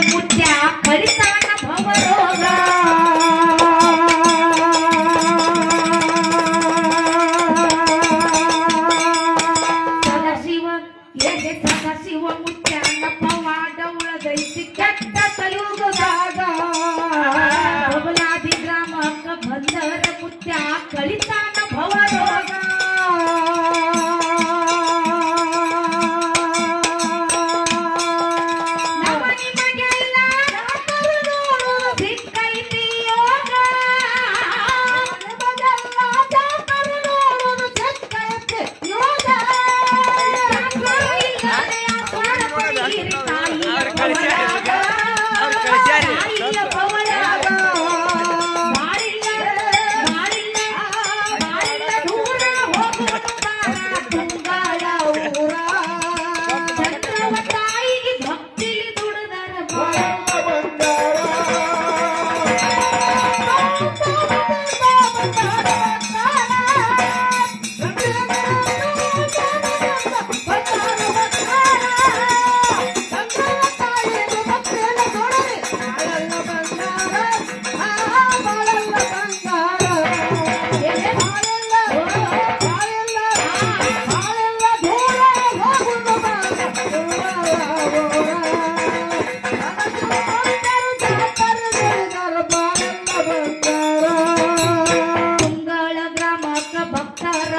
ಮುತ್ಯ ಕಳಿತಾನ ಭವರೋಗ ಸದಾಶಿವ ಎದೆ ಸದಾಶಿವ ಮುತ್ಯನ ಪವಾಡ ಉಳಗೈಸಿ ಕೆಟ್ಟ ಕಲಿಯುಗದಾಗ ಬಬಲಾದಿ ಗ್ರಾಮಕ್ಕ ಬಂದರ ಮುತ್ಯ ಕಳಿತಾನ ಭವರೋಗ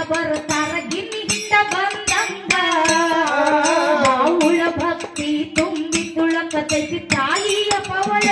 ಬರ್ತಾರ ಗಿನ್ನಿ ಹಿಂಡ ಬಂದಂಗ ಉಳ ಭಕ್ತಿ ತುಂಬಿ ತುಳಕತೈತಿ ತಾಯಿಯ ಪವಳ